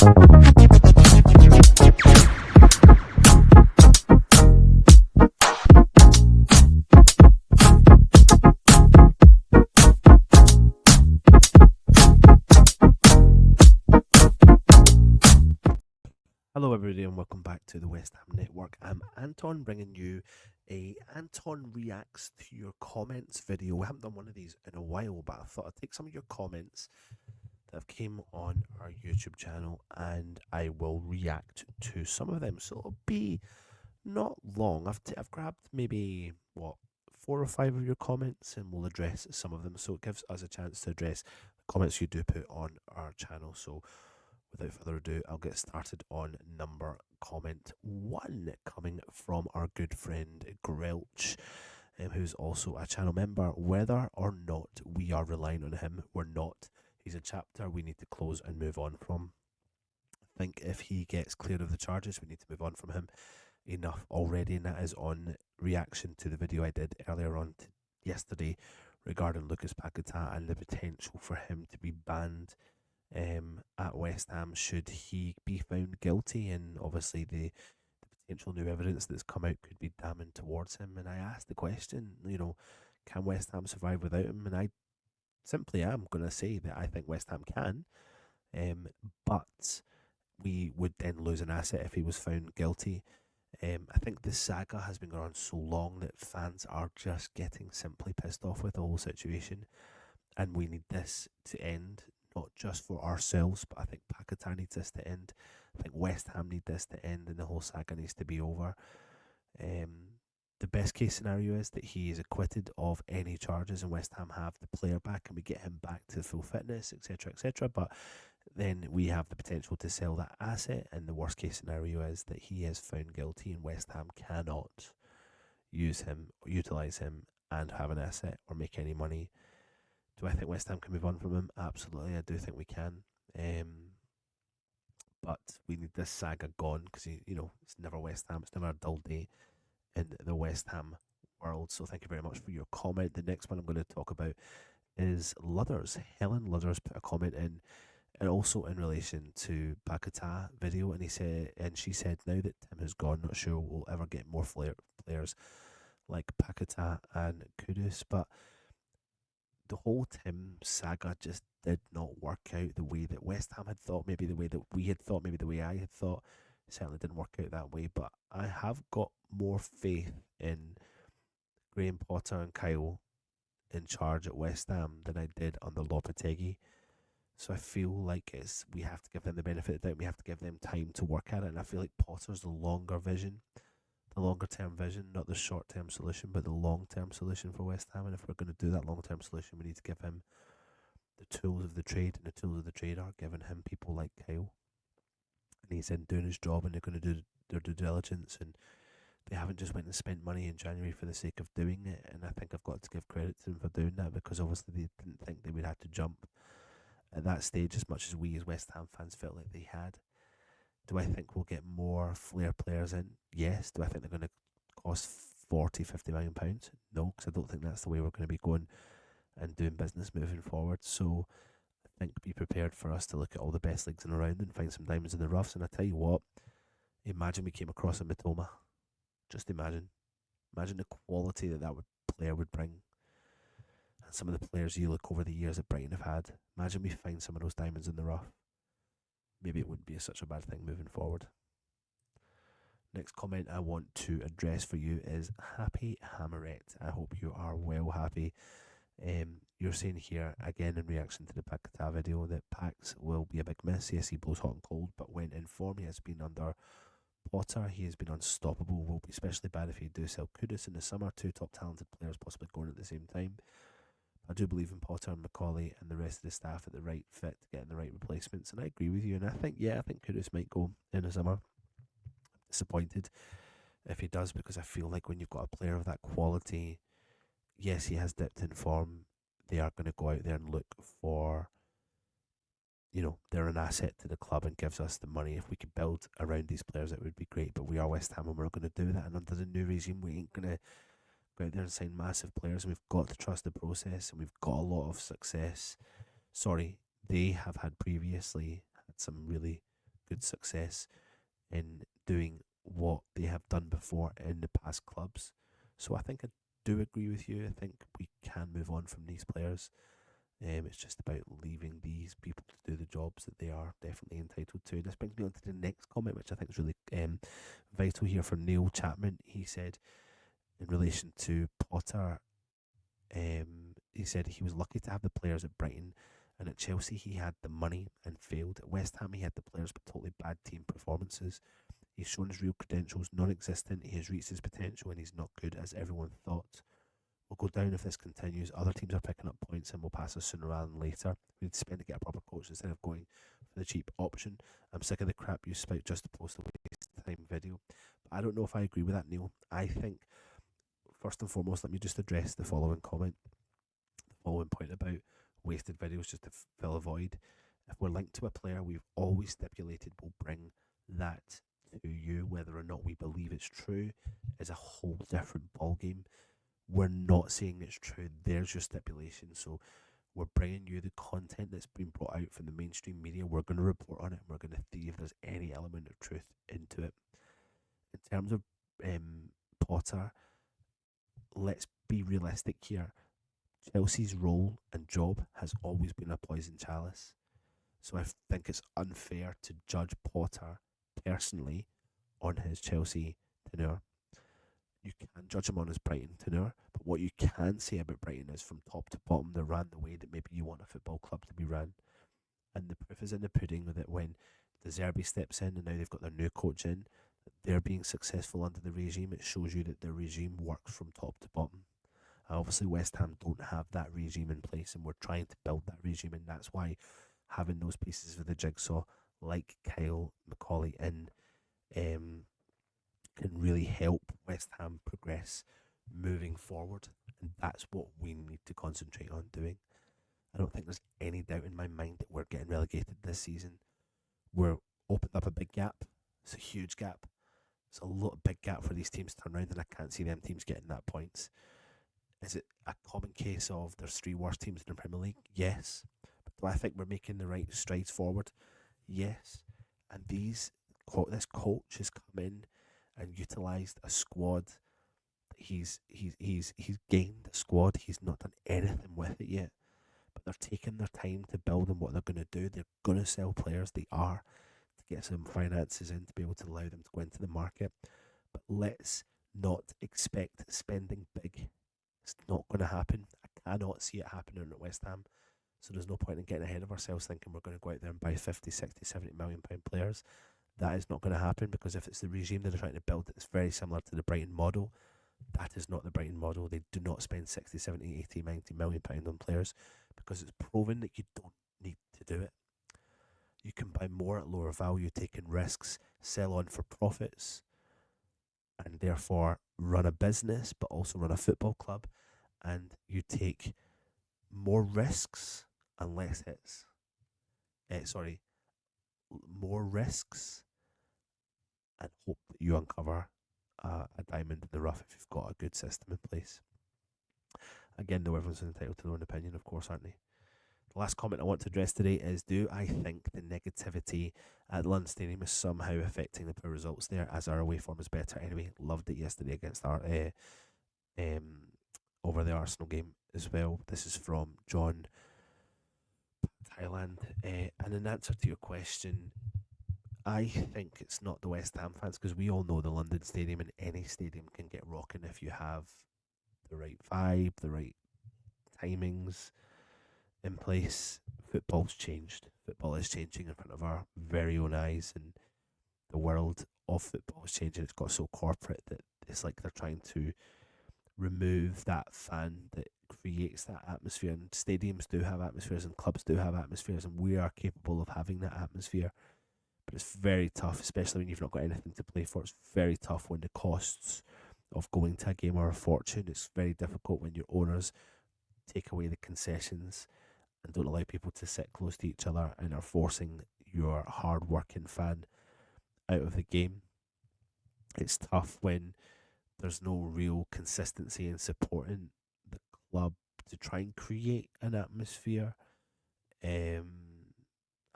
Hello, everybody, and welcome back to the West Ham Network. I'm Anton, bringing you a Anton reacts to your comments video. We haven't done one of these in a while, but I thought I'd take some of your comments that have came on our YouTube channel, and I will react to some of them. So it'll be not long. I've grabbed maybe what 4 or 5 of your comments, and we'll address some of them. So it gives us a chance to address the comments you do put on our channel. So without further ado, I'll get started on number comment 1, coming from our good friend Grelch, who's also a channel member. Whether or not we are relying on him, we're not. He's a chapter we need to close and move on from. I think if he gets cleared of the charges, we need to move on from him. Enough already, and that is on reaction to the video I did earlier on yesterday regarding Lucas Paqueta and the potential for him to be banned at West Ham should he be found guilty, and obviously the potential new evidence that's come out could be damning towards him. And I asked the question, can West Ham survive without him? And I simply am going to say that I think West Ham can, but we would then lose an asset if he was found guilty. I think the saga has been going on so long that fans are just getting simply pissed off with the whole situation, and we need this to end, not just for ourselves, but I think Paqueta needs this to end. I think West Ham need this to end, and the whole saga needs to be over. The best case scenario is that he is acquitted of any charges, and West Ham have the player back, and we get him back to full fitness, etc., etc. But then we have the potential to sell that asset, and the worst case scenario is that he is found guilty, and West Ham cannot use him, utilize him, and have an asset or make any money. Do I think West Ham can move on from him? Absolutely, I do think we can. But we need this saga gone, because it's never West Ham. It's never a dull day in the West Ham world. So thank you very much for your comment. The next one I'm going to talk about is Ludders. Helen Ludders put a comment in, and also in relation to Paqueta video, and she said, now that Tim has gone, not sure we'll ever get more players like Paqueta and Kudus, but the whole Tim saga just did not work out the way that West Ham had thought, maybe the way that we had thought, maybe the way I had thought. It certainly didn't work out that way, but I have got more faith in Graham Potter and Kyle in charge at West Ham than I did under Lopetegui. So I feel like we have to give them the benefit of the doubt. We have to give them time to work at it, and I feel like Potter's the longer vision, the longer term vision, not the short term solution, but the long term solution for West Ham. And if we're going to do that long term solution, we need to give him the tools of the trade, and the tools of the trade are giving him people like Kyle, and he's in doing his job, and they're going to do their due diligence, and they haven't just went and spent money in January for the sake of doing it. And I think I've got to give credit to them for doing that, because obviously they didn't think they would have to jump at that stage as much as we as West Ham fans felt like they had. Do I think we'll get more flair players in? Yes. Do I think they're going to cost 40-50 million pounds? No, because I don't think that's the way we're going to be going and doing business moving forward. So I think be prepared for us to look at all the best leagues in around and find some diamonds in the roughs. And I tell you what, imagine we came across a Matoma. Just imagine the quality that player would bring, and some of the players you look over the years that Brighton have had. Imagine we find some of those diamonds in the rough. Maybe it wouldn't be such a bad thing moving forward. Next comment I want to address for you is Happy Hammerette. I hope you are well, Happy. You're saying here, again in reaction to the Paqueta video, that Pax will be a big miss. Yes, he blows hot and cold, but when in form he has been under Potter, he has been unstoppable. Will be especially bad if he do sell Kudus in the summer. 2 top talented players possibly going at the same time. I do believe in Potter and Macaulay and the rest of the staff at the right fit to get in the right replacements, and I agree with you. And I think Kudus might go in the summer. I'm disappointed if he does, because I feel like when you've got a player of that quality, yes, he has dipped in form. They are going to go out there and look for, they're an asset to the club and gives us the money. If we could build around these players, it would be great. But we are West Ham and we're going to do that. And under the new regime, we ain't going to go out there and sign massive players. And we've got to trust the process, and we've got a lot of success. Sorry, they have had previously had some really good success in doing what they have done before in the past clubs. So I think I do agree with you. I think we can move on from these players. It's just about leaving these people to do the jobs that they are definitely entitled to. This brings me on to the next comment, which I think is really vital here from Neil Chapman. He said, in relation to Potter, he said he was lucky to have the players at Brighton, and at Chelsea he had the money and failed. At West Ham he had the players but totally bad team performances. He's shown his real credentials non-existent. He has reached his potential and he's not good as everyone thought. We'll go down if this continues. Other teams are picking up points and will pass us sooner rather than later. We need to spend to get a proper coach instead of going for the cheap option. I'm sick of the crap you spout just to post a waste of time video. But I don't know if I agree with that, Neil. I think, first and foremost, let me just address the following comment, the following point about wasted videos just to fill a void. If we're linked to a player, we've always stipulated we'll bring that to you. Whether or not we believe it's true is a whole different ballgame. We're not saying it's true. There's your stipulation. So we're bringing you the content that's been brought out from the mainstream media. We're going to report on it. And we're going to see if there's any element of truth into it. In terms of Potter, let's be realistic here. Chelsea's role and job has always been a poison chalice. So I think it's unfair to judge Potter personally on his Chelsea tenure. You can judge him on his Brighton tenure, but what you can say about Brighton is from top to bottom, they ran the way that maybe you want a football club to be ran. And the proof is in the pudding that when De Zerbi steps in and now they've got their new coach in, that they're being successful under the regime. It shows you that the regime works from top to bottom. Obviously, West Ham don't have that regime in place, and we're trying to build that regime, and that's why having those pieces of the jigsaw, like Kyle McCauley in, can really help West Ham progress moving forward, and that's what we need to concentrate on doing. I don't think there's any doubt in my mind that we're getting relegated this season. We're opened up a big gap. It's a huge gap. It's a lot of big gap for these teams to turn around, and I can't see them teams getting that points. Is it a common case of there's three worst teams in the Premier League? Yes. But do I think we're making the right strides forward? Yes. And this coach has come in and utilised a squad. He's gained a squad. He's not done anything with it yet. But they're taking their time to build on what they're going to do. They're going to sell players. They are, to get some finances in to be able to allow them to go into the market. But let's not expect spending big. It's not going to happen. I cannot see it happening at West Ham. So there's no point in getting ahead of ourselves thinking we're going to go out there and buy 50, 60, 70 million pound players. That is not going to happen, because if it's the regime that are trying to build, it's very similar to the Brighton model. That is not the Brighton model. They do not spend 60, 70, 80, 90 million pound on players, because it's proven that you don't need to do it. You can buy more at lower value, taking risks, sell on for profits, and therefore run a business, but also run a football club, and you take more risks and less hits. More risks and hope that you uncover a diamond in the rough if you've got a good system in place. Again, though, everyone's entitled to their own opinion, of course, aren't they? The last comment I want to address today is, do I think the negativity at London Stadium is somehow affecting the poor results there, as our away form is better anyway? Loved it yesterday against our over the Arsenal game as well. This is from John Thailand. And in answer to your question, I think it's not the West Ham fans, because we all know the London Stadium and any stadium can get rocking if you have the right vibe, the right timings in place. Football's changed. Football is changing in front of our very own eyes, and the world of football is changing. It's got so corporate that it's like they're trying to remove that fan that creates that atmosphere. And stadiums do have atmospheres, and clubs do have atmospheres, and we are capable of having that atmosphere. But it's very tough, especially when you've not got anything to play for. It's very tough when the costs of going to a game are a fortune. It's very difficult when your owners take away the concessions and don't allow people to sit close to each other and are forcing your hard-working fan out of the game. It's tough when there's no real consistency in supporting the club to try and create an atmosphere.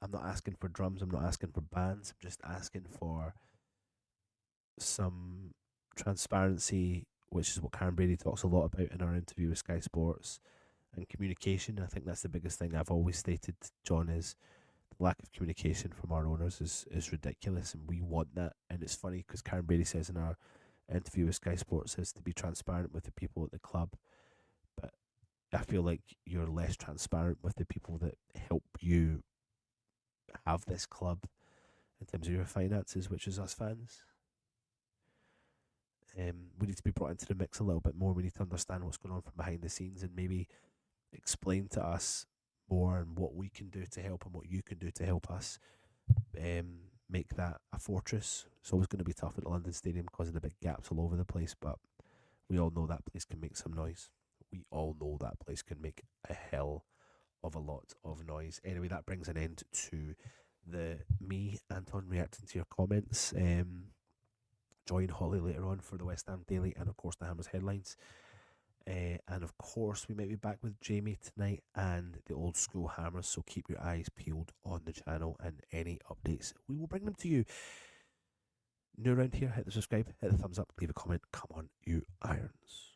I'm not asking for drums. I'm not asking for bands. I'm just asking for some transparency, which is what Karen Brady talks a lot about in our interview with Sky Sports, and communication. I think that's the biggest thing I've always stated, John, is the lack of communication from our owners is ridiculous, and we want that. And it's funny because Karen Brady says in our interview with Sky Sports is to be transparent with the people at the club, but I feel like you're less transparent with the people that help you have this club in terms of your finances, which is us fans. We need to be brought into the mix a little bit more. We need to understand what's going on from behind the scenes and maybe explain to us more and what we can do to help and what you can do to help us make that a fortress. It's always going to be tough at the London Stadium because of the big gaps all over the place, but we all know that place can make some noise. We all know that place can make a hell of a lot of noise. Anyway, that brings an end to the me, Anton, reacting to your comments. Join Holly later on for the West Ham Daily and, of course, the Hammers headlines. And, of course, we might be back with Jamie tonight and the old school Hammers, so keep your eyes peeled on the channel and any updates. We will bring them to you. New around here, hit the subscribe, hit the thumbs up, leave a comment. Come on, you irons.